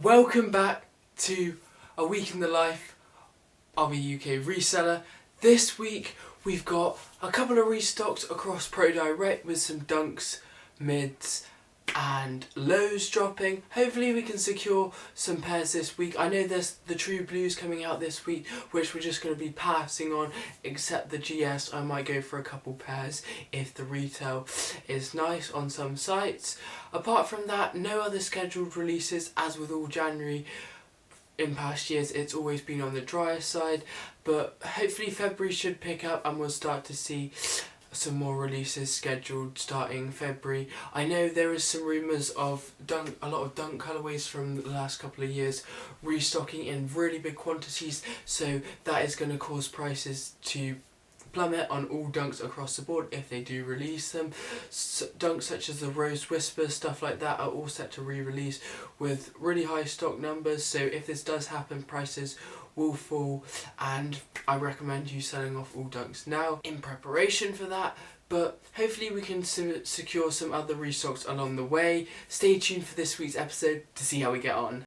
Welcome back to a week in the life of a UK reseller. This week we've got a couple of restocks across Kodai with some dunks, mids and lows dropping. Hopefully we can secure some pairs this week. I know there's the True Blues coming out this week, which we're just going to be passing on, except the GS. I might go for a couple pairs if the retail is nice on some sites. Apart from that, no other scheduled releases. As with all January in past years, it's always been on the drier side, but hopefully February should pick up and we'll start to see some more releases scheduled starting February. I know there is some rumours of a lot of dunk colourways from the last couple of years restocking in really big quantities, so that is going to cause prices to plummet on all dunks across the board if they do release them. Dunks such as the Rose Whisper, stuff like that, are all set to re-release with really high stock numbers, so if this does happen, prices will fall, and I recommend you selling off all dunks now in preparation for that. But hopefully we can secure some other restocks along the way. Stay tuned for this week's episode to see how we get on.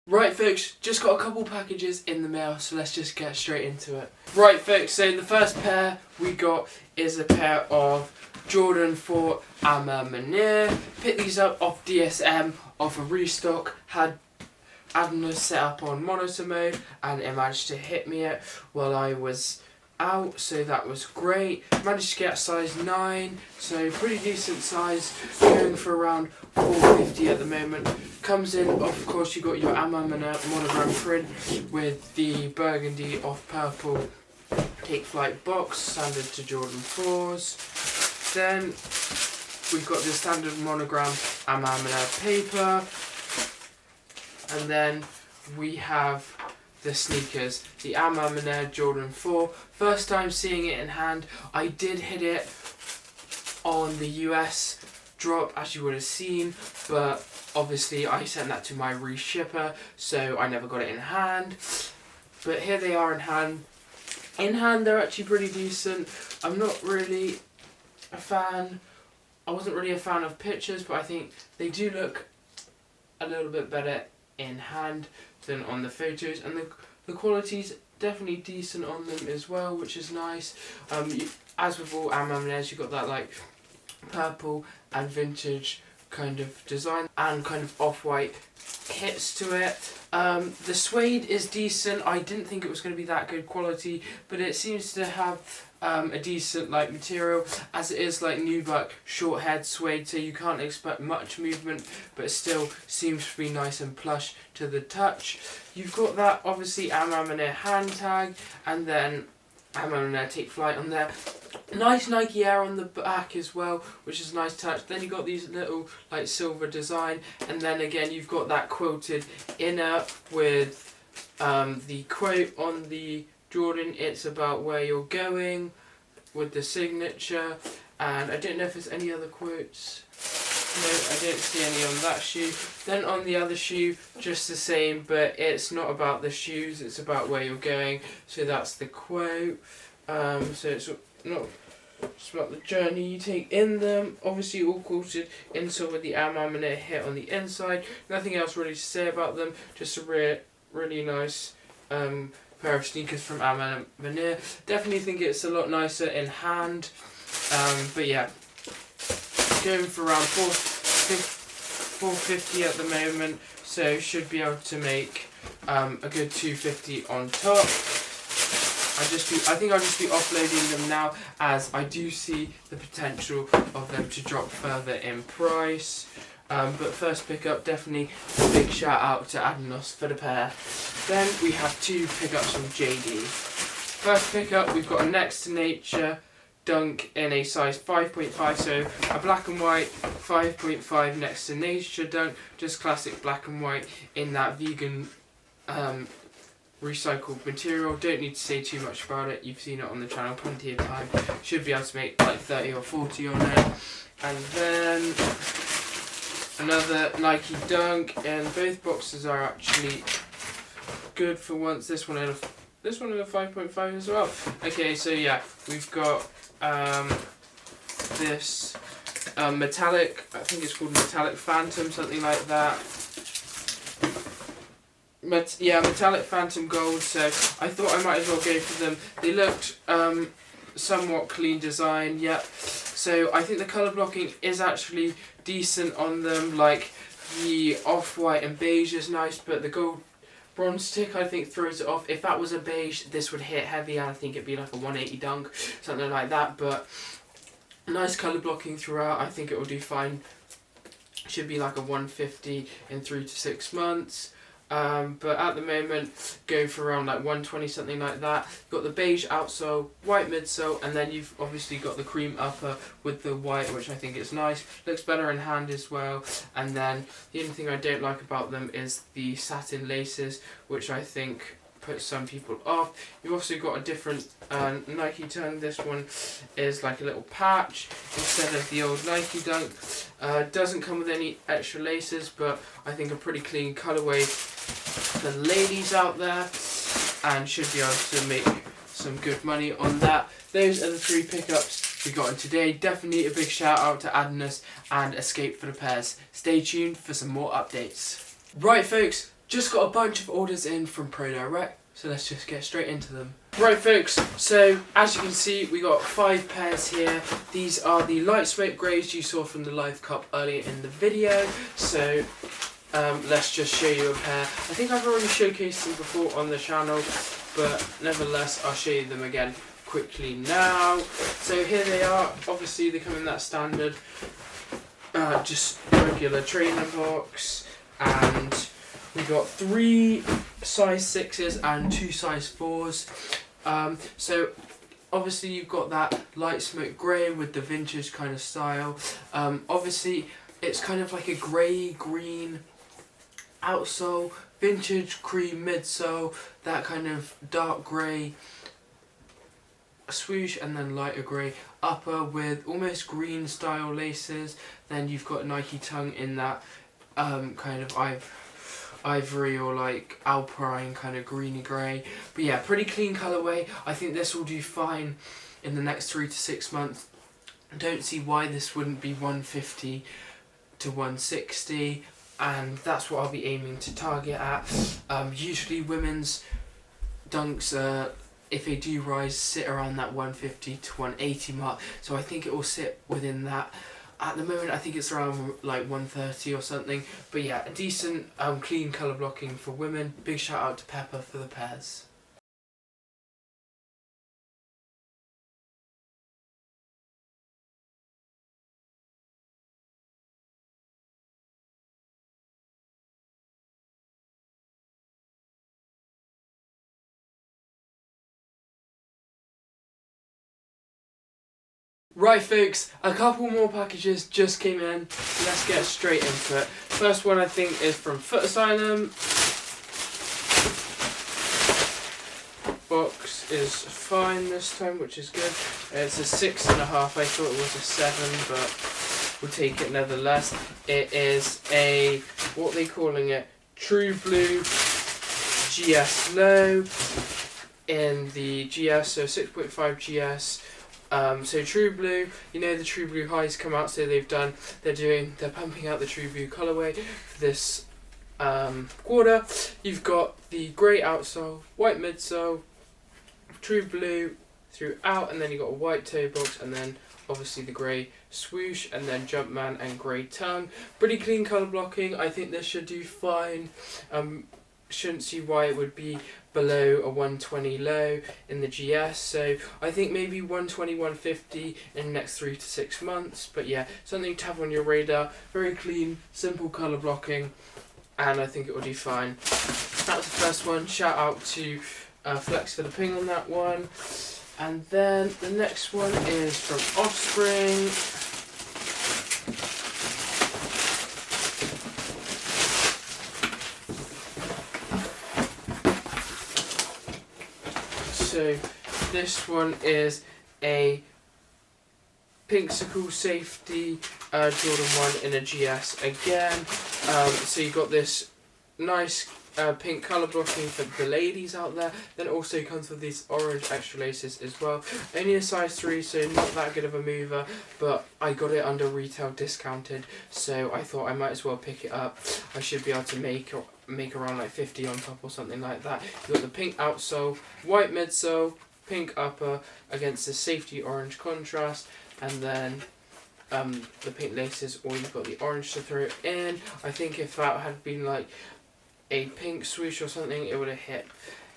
Right folks, just got a couple packages in the mail, so let's just get straight into it. Right folks, so the first pair we got is a pair of Jordan 4 Maniere. Picked these up off DSM, off a restock, had Adam's set up on monitor mode, and it managed to hit me it while I was out, so that was great. Managed to get a size 9, so pretty decent size, going for around $4.50 at the moment. Comes in, of course, you got your Maniere monogram print with the burgundy off purple Take Flight box, standard to Jordan 4s. Then we've got the standard monogram Maniere paper, and then we have the sneakers, the Maniere Jordan 4. First time seeing it in hand. I did hit it on the US drop, as you would have seen, but obviously I sent that to my reshipper, so I never got it in hand. But here they are in hand. In hand they're actually pretty decent. I'm not really a fan. I wasn't really a fan of pictures, but I think they do look a little bit better in hand than on the photos, and the quality's definitely decent on them as well, which is nice. As with all Manieres, you've got that like purple and vintage kind of design and kind of off-white hits to it. The suede is decent. I didn't think it was going to be that good quality, but it seems to have a decent like material, as it is like nubuck short head suede, so you can't expect much movement, but it still seems to be nice and plush to the touch. You've got that obviously Maniere hand tag, and then Maniere Take Flight on there. Nice Nike Air on the back as well, which is a nice touch. Then you've got these little like silver design, and then again you've got that quilted inner with the quote on the Jordan, "It's about where you're going," with the signature. And I don't know if there's any other quotes. No, I don't see any on that shoe. Then on the other shoe, just the same, but it's not about the shoes, it's about where you're going. So that's the quote. So it's not just about the journey you take in them. Obviously all quilted insole with the Maniere hit on the inside. Nothing else really to say about them. Just a really nice pair of sneakers from Maniere. Definitely think it's a lot nicer in hand. But yeah, going for around $4.50 at the moment, so should be able to make a good $2.50 on top. I think I'll just be offloading them now, as I do see the potential of them to drop further in price. But first pickup, definitely a big shout out to Adnos for the pair. Then we have two pickups from JD. First pickup, we've got a Next to Nature dunk in a size 5.5, so a black and white 5.5 Next to Nature dunk, just classic black and white in that vegan recycled material. Don't need to say too much about it, you've seen it on the channel plenty of time. Should be able to make like 30 or 40 on it. And then another Nike dunk, and both boxes are actually good for once. This one had a this one in a 5.5 as well. Okay, so yeah, we've got this metallic, I think it's called Metallic Phantom, something like that. Metallic Phantom Gold, so I thought I might as well go for them. They looked somewhat clean design, yep. So I think the colour blocking is actually decent on them, like the off-white and beige is nice, but the gold bronze tick I think throws it off. If that was a beige, this would hit heavy and I think it'd be like a 180 dunk, something like that, but nice colour blocking throughout, I think it will do fine. Should be like a 150 in 3 to 6 months. But at the moment, go for around like 120, something like that. You've got the beige outsole, white midsole, and then you've obviously got the cream upper with the white, which I think is nice. Looks better in hand as well. And then the only thing I don't like about them is the satin laces, which I think puts some people off. You've also got a different Nike tongue. This one is like a little patch instead of the old Nike dunk. Doesn't come with any extra laces, but I think a pretty clean colourway for the ladies out there, and should be able to make some good money on that. Those are the 3 pickups we got in today. Definitely a big shout out to Adnus and Escape for the pairs. Stay tuned for some more updates. Right folks, just got a bunch of orders in from ProDirect, so let's just get straight into them. Right folks, so as you can see we got 5 pairs here. These are the light smoke greys you saw from the live cup earlier in the video, so let's just show you a pair. I think I've already showcased them before on the channel, but nevertheless I'll show you them again quickly now. So here they are. Obviously they come in that standard just regular trainer box, and we got 3 size 6s and 2 size 4s. So obviously you've got that light smoke grey with the vintage kind of style. Obviously it's kind of like a grey green outsole, vintage cream midsole, that kind of dark grey swoosh, and then lighter grey upper with almost green style laces. Then you've got Nike tongue in that kind of ivory or like alpine kind of greeny grey. But yeah, pretty clean colourway. I think this will do fine in the next 3 to 6 months. I don't see why this wouldn't be 150 to 160, and that's what I'll be aiming to target at. Usually women's dunks, if they do rise, sit around that 150 to 180 mark, so I think it will sit within that. At the moment I think it's around like 130 or something, but yeah, a decent clean colour blocking for women. Big shout out to Pepper for the pairs. Right folks, a couple more packages just came in. Let's get straight into it. First one I think is from Foot Asylum. Box is fine this time, which is good. It's a 6.5. I thought it was a 7, but we'll take it nevertheless. It is a, what are they calling it? True Blue GS Low in the GS, so 6.5 GS. So True Blue, you know the True Blue highs come out, so they're pumping out the True Blue colourway for this quarter. You've got the grey outsole, white midsole, True Blue throughout, and then you've got a white toe box, and then obviously the grey swoosh, and then Jumpman and grey tongue. Pretty clean colour blocking. I think this should do fine. Shouldn't see why it would be below a 120 low in the GS, so I think maybe 120, 150 in the next 3 to 6 months. But yeah, something to have on your radar. Very clean, simple colour blocking, and I think it will do fine. That was the first one. Shout out to Flex for the ping on that one. And then the next one is from Offspring. So this one is a Pinksicle Safety Jordan 1 in a GS again. So you've got this nice pink colour blocking for the ladies out there. Then also comes with these orange extra laces as well. Only a size 3, so not that good of a mover, but I got it under retail discounted, so I thought I might as well pick it up. I should be able to make around like 50 on top or something like that. You got the pink outsole, white midsole, pink upper against the safety orange contrast, and then the pink laces, or you've got the orange to throw in. I think if that had been like a pink swoosh or something, it would have hit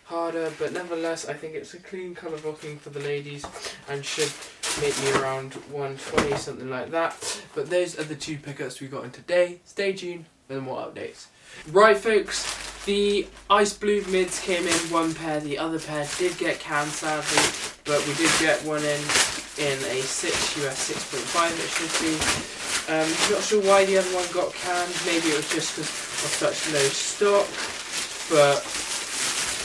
harder, but nevertheless I think it's a clean colour blocking for the ladies and should make me around 120, something like that. But those are the 2 pickups we got in today. Stay tuned for more updates. Right folks, the ice blue mids came in 1 pair, the other pair did get canned sadly, but we did get one in a 6 US 6.5 it should be. Not sure why the other one got canned, maybe it was just because of such low stock, but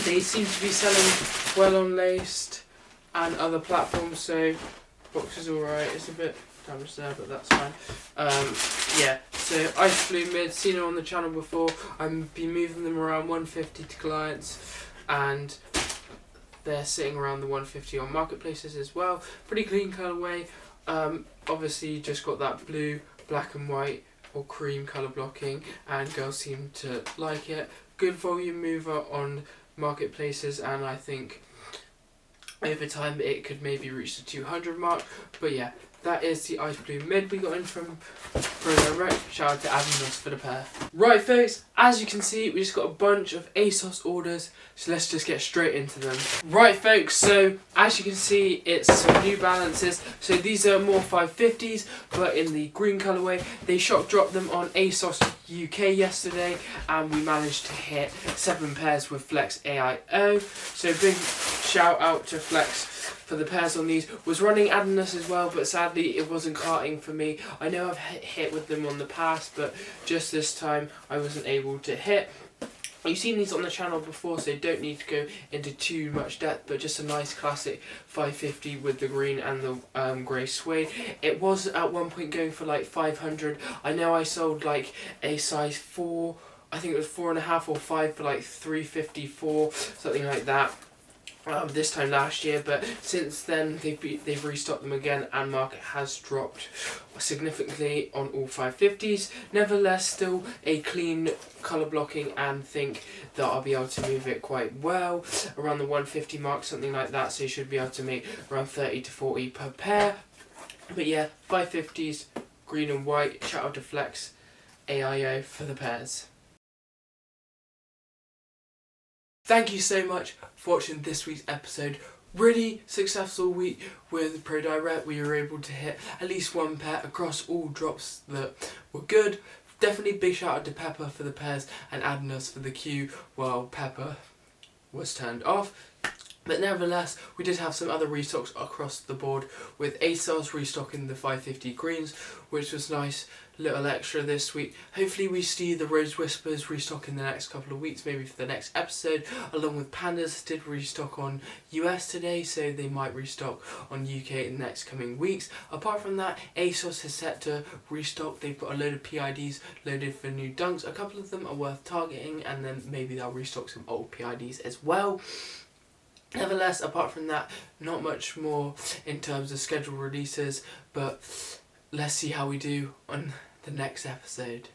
they seem to be selling well on Laced and other platforms, so box is alright. It's a bit damaged there, but that's fine. Yeah, so ice blue mids, seen them on the channel before. I've been moving them around 150 to clients, and they're sitting around the 150 on marketplaces as well. Pretty clean colourway. Obviously just got that blue, black and white or cream colour blocking, and girls seem to like it. Good volume mover on marketplaces, and I think over time it could maybe reach the 200 mark. But yeah, that is the ice blue mid we got in from ProDirect. Shout out to Avenos for the pair. Right folks, as you can see, we just got a bunch of ASOS orders, so let's just get straight into them. Right folks, so as you can see, it's some New Balances. So these are more 550s, but in the green colourway. They shock dropped them on ASOS UK yesterday, and we managed to hit 7 pairs with FlareAIO. So big shout out to Flex for the pairs on these. Was running Adidas as well, but sadly it wasn't carting for me. I know I've hit with them on the past, but just this time I wasn't able to hit. You've seen these on the channel before, so don't need to go into too much depth, but just a nice classic 550 with the green and the grey suede. It was at one point going for like 500. I know I sold like a size 4, I think it was 4.5 or 5 for like 354, something like that. This time last year, but since then they've restocked them again, and market has dropped significantly on all 550s. Nevertheless, still a clean colour blocking, and think that I'll be able to move it quite well around the 150 mark, something like that. So you should be able to make around 30 to 40 per pair. But yeah, 550s, green and white. Shout out to FlareAIO for the pairs. Thank you so much for watching this week's episode. Really successful week with ProDirect. We were able to hit at least 1 pair across all drops that were good. Definitely big shout out to Pepper for the pairs and Adidas for the queue while Pepper was turned off. But nevertheless, we did have some other restocks across the board, with ASOS restocking the 550 greens, which was nice, little extra this week. Hopefully we see the Rose Whispers restock in the next couple of weeks, maybe for the next episode, along with Pandas did restock on US today, so they might restock on UK in the next coming weeks. Apart from that, ASOS is set to restock. They've got a load of PIDs loaded for new dunks. A couple of them are worth targeting, and then maybe they'll restock some old PIDs as well. Nevertheless, apart from that, not much more in terms of scheduled releases, but let's see how we do on the next episode.